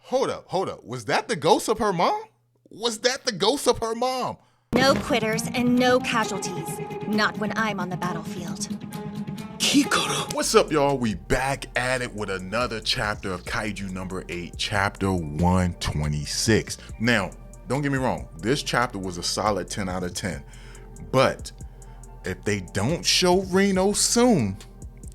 Hold up. Was that the ghost of her mom? Was that the ghost of her mom? No quitters and no casualties. Not when I'm on the battlefield. Kikoru. What's up, y'all? We back at it with another chapter of Kaiju number 8, chapter 126. Now, don't get me wrong. This chapter was a solid 10 out of 10. But if they don't show Reno soon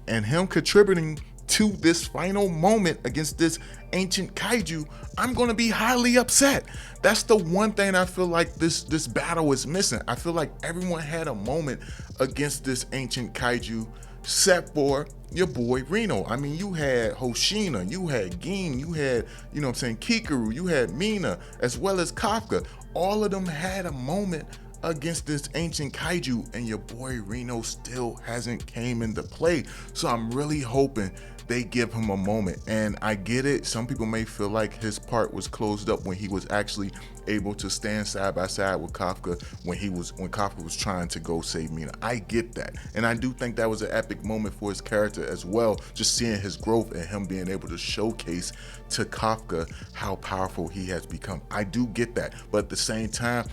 and him contributing to this final moment against this ancient kaiju, I'm gonna be highly upset. That's the one thing I feel like this battle is missing. I feel like everyone had a moment against this ancient kaiju except for your boy Reno. I mean, you had Hoshina, you had Gin, you had, Kikoru, you had Mina, as well as Kafka. All of them had a moment against this ancient kaiju, and your boy Reno still hasn't came into play. So I'm really hoping they give him a moment. And I get it, some people may feel like his part was closed up when he was actually able to stand side by side with Kafka when Kafka was trying to go save Mina. I get that, and I do think that was an epic moment for his character as well, just seeing his growth and him being able to showcase to Kafka how powerful he has become. I do get that, but at the same time,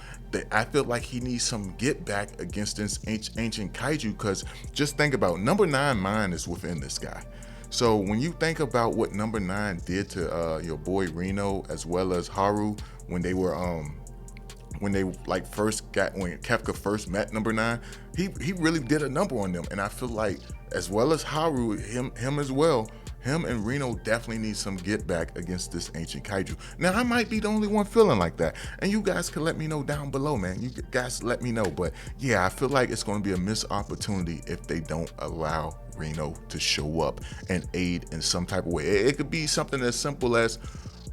I feel like he needs some get back against this ancient kaiju, because just think about number 9 mind is within this guy. So when you think about what number 9 did to your boy Reno as well as Haru when they were when Kafka first met number 9, he really did a number on them. And I feel like as well as Haru, him as well, him and Reno definitely need some get back against this ancient kaiju. Now, I might be the only one feeling like that, and you guys can let me know down below, man. You guys let me know. But yeah, I feel like it's going to be a missed opportunity if they don't allow Reno to show up and aid in some type of way. It could be something as simple as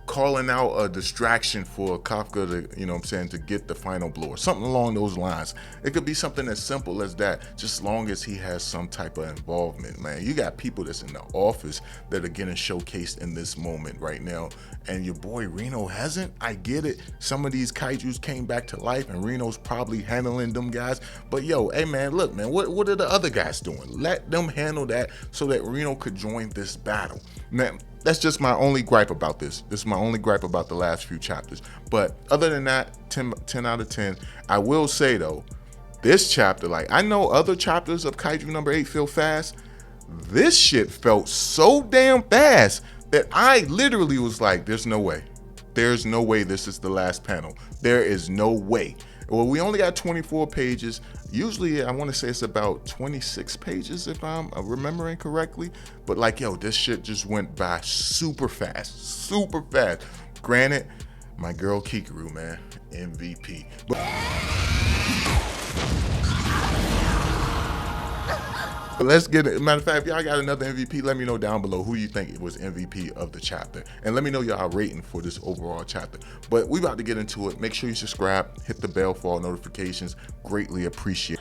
calling out a distraction for Kafka to, to get the final blow or something along those lines. It could be something as simple as that, just long as he has some type of involvement, man. You got people that's in the office that are getting showcased in this moment right now, and your boy Reno hasn't. I get it. Some of these kaijus came back to life, and Reno's probably handling them guys. But yo, hey man, look, man, what are the other guys doing? Let them handle that so that Reno could join this battle. Man, that's just my only gripe about this. This is my only gripe about the last few chapters. But other than that, 10 out of 10. I will say though, this chapter, like I know other chapters of Kaiju number 8 feel fast. This shit felt so damn fast that I literally was like, there's no way. There's no way this is the last panel. There is no way. Well, we only got 24 pages. Usually, I want to say it's about 26 pages if I'm remembering correctly. But like, yo, this shit just went by super fast, super fast. Granted, my girl Kikoru, man, MVP. But let's get it. Matter of fact, if y'all got another MVP, let me know down below who you think was MVP of the chapter. And let me know y'all rating for this overall chapter. But we about to get into it. Make sure you subscribe, hit the bell for all notifications. Greatly appreciate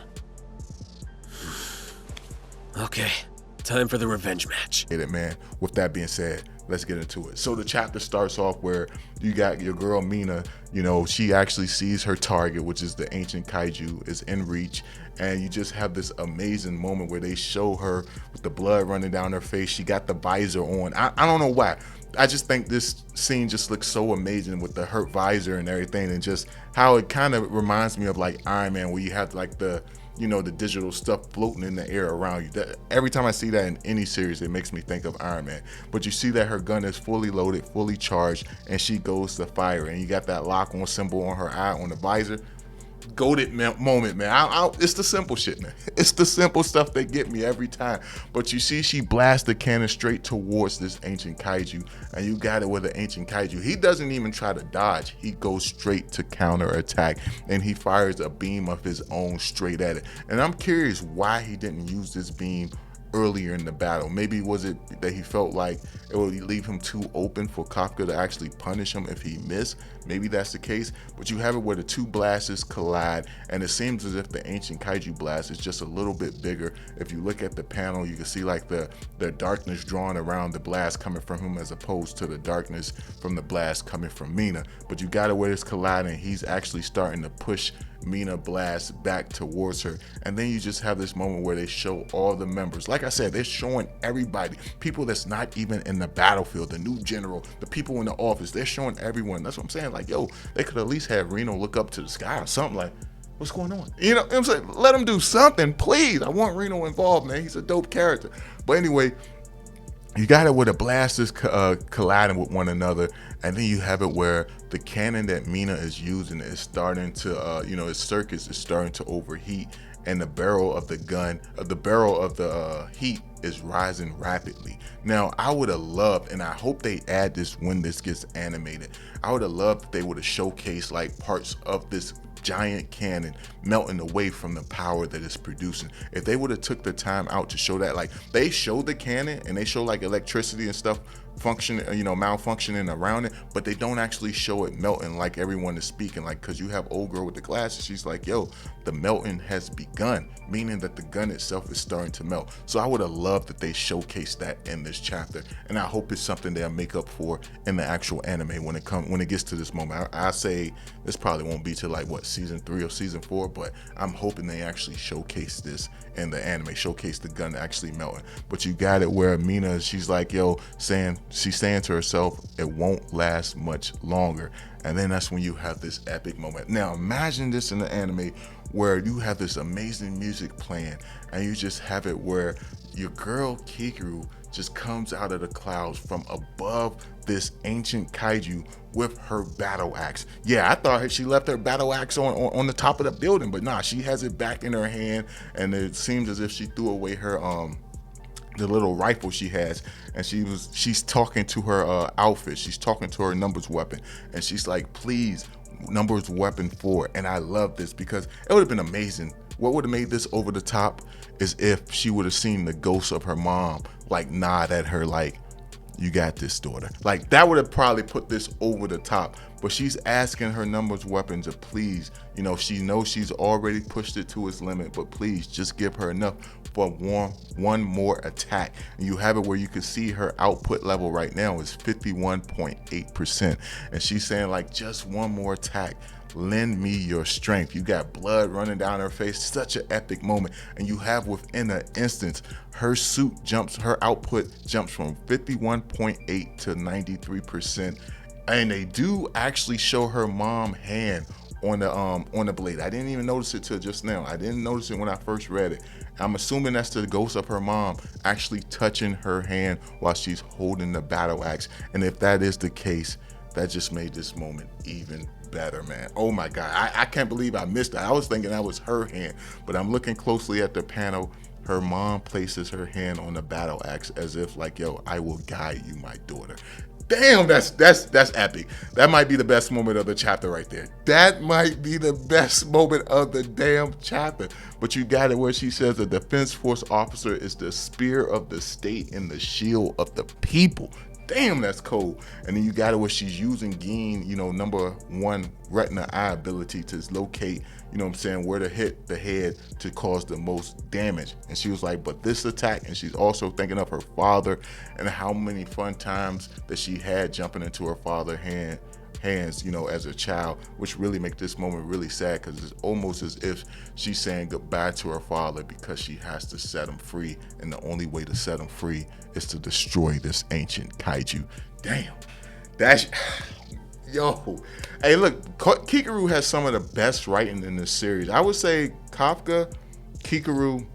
Okay, time for the revenge match. it, man. With that being said, let's get into it. So the chapter starts off where you got your girl Mina, she actually sees her target, which is the ancient kaiju, is in reach. And you just have this amazing moment where they show her with the blood running down her face. She got the visor on. I don't know why. I just think this scene just looks so amazing with the hurt visor and everything, and just how it kind of reminds me of like Iron Man, where you have like the digital stuff floating in the air around you. Every time I see that in any series, it makes me think of Iron Man. But you see that her gun is fully loaded, fully charged, and she goes to fire. And you got that lock-on symbol on her eye on the visor. Goated moment, man. It's the simple shit, man. It's the simple stuff that get me every time. But you see, she blasts the cannon straight towards this ancient kaiju, and you got it with the ancient kaiju. He doesn't even try to dodge. He goes straight to counter attack, and he fires a beam of his own straight at it. And I'm curious why he didn't use this beam earlier in the battle. Maybe was it that he felt like it would leave him too open for Kafka to actually punish him if he missed? Maybe that's the case. But you have it where the two blasts collide, and it seems as if the ancient kaiju blast is just a little bit bigger. If you look at the panel, you can see like the darkness drawn around the blast coming from him as opposed to the darkness from the blast coming from Mina. But you got it where it's colliding. He's actually starting to push Mina blast back towards her, and then you just have this moment where they show all the members. Like I said, they're showing everybody, people that's not even in the battlefield, the new general, the people in the office, they're showing everyone. That's what I'm saying. Like, yo, they could at least have Reno look up to the sky or something, like, what's going on? You know what I'm saying? Let him do something, please. I want Reno involved, man. He's a dope character. But anyway, you got it where the blasters colliding with one another, and then you have it where the cannon that Mina is using is starting to, its circuits is starting to overheat, and the barrel of the gun, heat is rising rapidly. Now, I would have loved, and I hope they add this when this gets animated, I would have loved if they would have showcased like parts of this giant cannon melting away from the power that it's producing. If they would have took the time out to show that, like they show the cannon and they show like electricity and stuff malfunctioning around it, but they don't actually show it melting like everyone is speaking, like, because you have old girl with the glasses, she's like, yo, the melting has begun, meaning that the gun itself is starting to melt. So I would have loved that they showcased that in this chapter, and I hope it's something they'll make up for in the actual anime when it gets to this moment. I say this probably won't be till like season 3 or season 4, but I'm hoping they actually showcase this in the anime, showcase the gun actually melting. But you got it where Mina, she's like, yo, she's saying to herself, it won't last much longer. And then that's when you have this epic moment. Now imagine this in the anime where you have this amazing music playing, and you just have it where your girl Kikoru just comes out of the clouds from above this ancient kaiju with her battle axe. Yeah, I thought she left her battle axe on the top of the building, but nah, she has it back in her hand, and it seems as if she threw away her the little rifle she has, and she's talking to her outfit, she's talking to her numbers weapon, and she's like, please, numbers weapon 4. And I love this because it would have been amazing. What would have made this over the top is if she would have seen the ghost of her mom like nod at her like, you got this, daughter. Like that would have probably put this over the top. But she's asking her numbers weapon to please, she knows she's already pushed it to its limit, but please just give her enough for one more attack. And you have it where you can see her output level right now is 51.8%. And she's saying like, just one more attack. Lend me your strength. You got blood running down her face. Such an epic moment. And you have within an instance, her output jumps from 51.8 to 93%. And they do actually show her mom hand on the blade. I didn't even notice it till just now. I didn't notice it when I first read it. I'm assuming that's the ghost of her mom actually touching her hand while she's holding the battle axe. And if that is the case, that just made this moment even better, man. Oh my God, I can't believe I missed that. I was thinking that was her hand, but I'm looking closely at the panel. Her mom places her hand on the battle axe as if like, yo, I will guide you, my daughter. Damn, that's epic. That might be the best moment of the chapter right there. That might be the best moment of the damn chapter. But you got it where she says the Defense Force officer is the spear of the state and the shield of the people. Damn, that's cold. And then you got it where she's using Gin, number 1 retina eye ability to locate, where to hit the head to cause the most damage. And she was like, but this attack, and she's also thinking of her father and how many fun times that she had jumping into her father's hands, as a child, which really make this moment really sad because it's almost as if she's saying goodbye to her father because she has to set him free, and the only way to set him free is to destroy this ancient kaiju. Damn, yo, hey, look, Kikoru has some of the best writing in this series. I would say Kafka, Kikoru,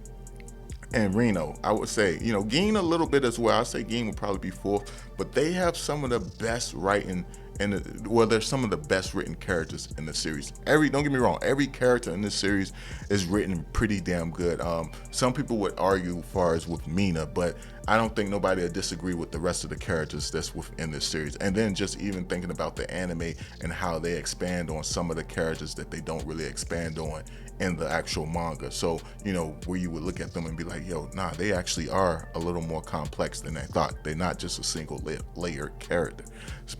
and Reno. I would say, Gin a little bit as well. I'd say Gin would probably be 4th, but they have some of the best writing. There's some of the best written characters in the series. Don't get me wrong, every character in this series is written pretty damn good. Some people would argue as far as with Mina, but I don't think nobody would disagree with the rest of the characters that's within this series. And then just even thinking about the anime and how they expand on some of the characters that they don't really expand on in the actual manga. So, where you would look at them and be like, yo, nah, they actually are a little more complex than I thought. They're not just a single layered character.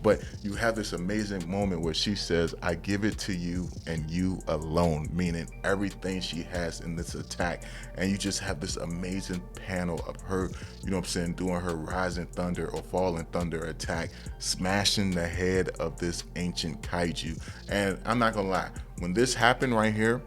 But you have this amazing moment where she says, I give it to you and you alone, meaning everything she has in this attack. And you just have this amazing panel of her, doing her rising thunder or falling thunder attack, smashing the head of this ancient kaiju. And I'm not gonna lie, when this happened right here,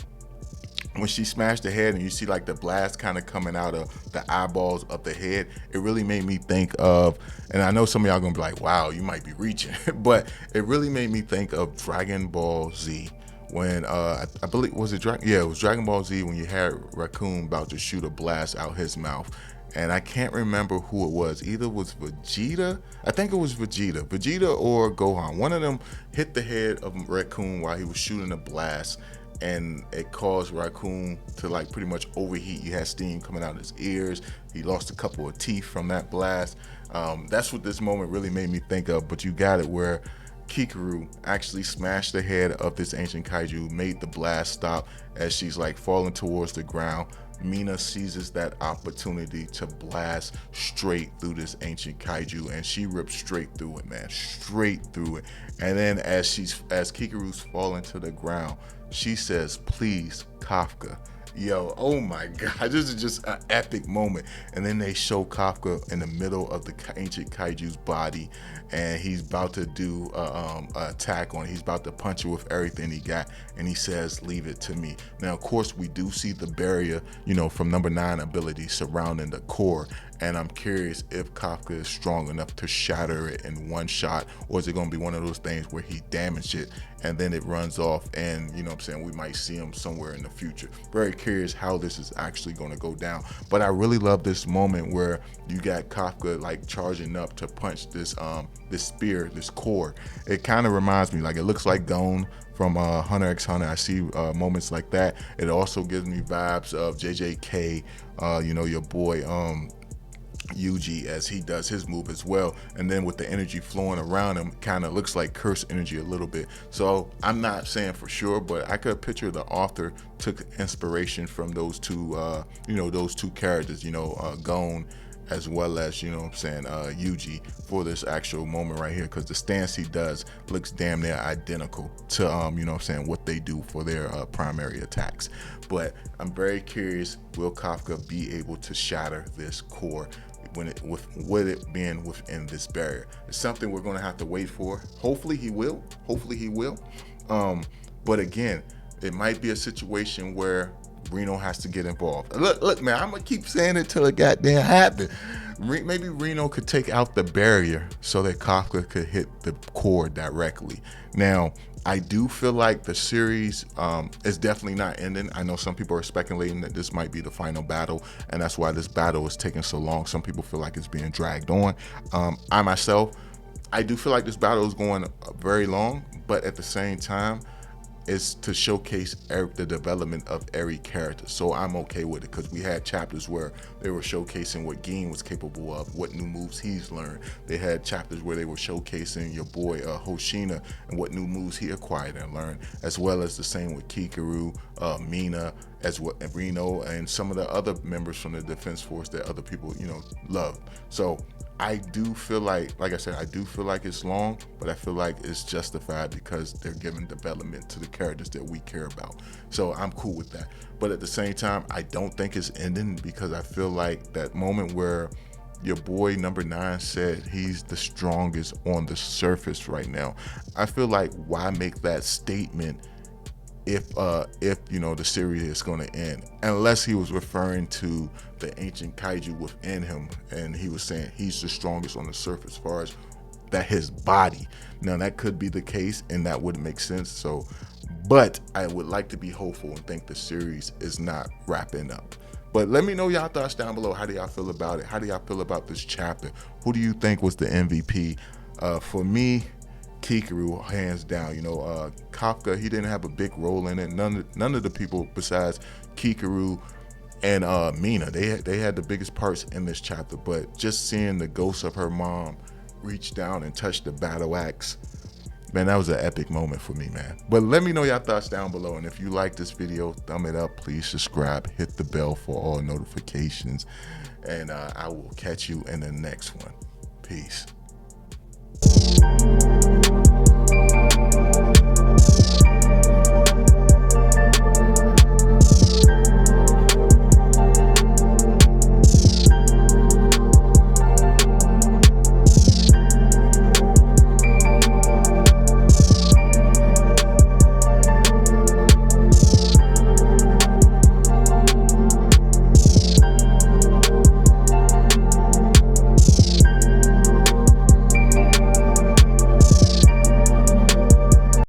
when she smashed the head and you see like the blast kind of coming out of the eyeballs of the head, it really made me think of, and I know some of y'all gonna be like, wow, you might be reaching, but it really made me think of Dragon Ball Z. When I believe, was it it was Dragon Ball Z, when you had Raccoon about to shoot a blast out his mouth. And I can't remember who it was. Either was Vegeta, I think it was Vegeta or Gohan. One of them hit the head of Raccoon while he was shooting a blast, and it caused Raccoon to like pretty much overheat. You had steam coming out of his ears. He lost a couple of teeth from that blast. That's what this moment really made me think of. But you got it, where Kikoru actually smashed the head of this ancient kaiju, made the blast stop as she's like falling towards the ground. Mina seizes that opportunity to blast straight through this ancient kaiju, and she rips straight through it, man, straight through it. And then as Kikoru's falling to the ground, she says, "Please, Kafka." Yo, oh my God, this is just an epic moment. And then they show Kafka in the middle of the ancient kaiju's body, and he's about to do a attack on it. He's about to punch it with everything he got, and he says, "Leave it to me." Now, of course, we do see the barrier, from number 9 ability surrounding the core, and I'm curious if Kafka is strong enough to shatter it in one shot, or is it going to be one of those things where he damaged it and then it runs off, and we might see him somewhere in the future. Very curious how this is actually going to go down. But I really love this moment where you got Kafka like charging up to punch this spear, this core. It kind of reminds me, like, it looks like Gon from Hunter x Hunter. I see moments like that. It also gives me vibes of JJK, your boy Yuji, as he does his move as well. And then with the energy flowing around him, kind of looks like curse energy a little bit. So I'm not saying for sure, but I could picture the author took inspiration from those two characters, Gon, as well as Yuji, for this actual moment right here, because the stance he does looks damn near identical to what they do for their primary attacks. But I'm very curious, will Kafka be able to shatter this core with it being within this barrier? It's something we're going to have to wait for. Hopefully he will. But again, it might be a situation where Reno has to get involved. Look, man, I'm gonna keep saying it till it goddamn happen. Maybe Reno could take out the barrier so that Kafka could hit the core directly. Now, I do feel like the series is definitely not ending. I know some people are speculating that this might be the final battle, and that's why this battle is taking so long. Some people feel like it's being dragged on. I myself, I do feel like this battle is going very long, but at the same time, is to showcase the development of every character. So I'm okay with it, because we had chapters where they were showcasing what Gin was capable of, what new moves he's learned. They had chapters where they were showcasing your boy Hoshina and what new moves he acquired and learned, as well as the same with Kikoru, Mina, as well, Reno, and some of the other members from the Defense Force that other people love. So I do feel like I said, I do feel like it's long, but I feel like it's justified because they're giving development to the characters that we care about. So I'm cool with that. But at the same time, I don't think it's ending, because I feel like that moment where your boy number 9 said he's the strongest on the surface right now, I feel like, why make that statement if the series is going to end, unless he was referring to the ancient kaiju within him, and he was saying he's the strongest on the surface as far as that his body. Now that could be the case, and that would make sense. So, but I would like to be hopeful and think the series is not wrapping up. But let me know y'all thoughts down below. How do y'all feel about it? How do y'all feel about this chapter? Who do you think was the MVP? For me, Kikoru, hands down. Kafka, he didn't have a big role in it. None of the people besides Kikoru and Mina, they had the biggest parts in this chapter. But just seeing the ghost of her mom reach down and touch the battle axe, man, that was an epic moment for me, man. But let me know your thoughts down below, and if you like this video, thumb it up, please subscribe, hit the bell for all notifications, and I will catch you in the next one. Peace.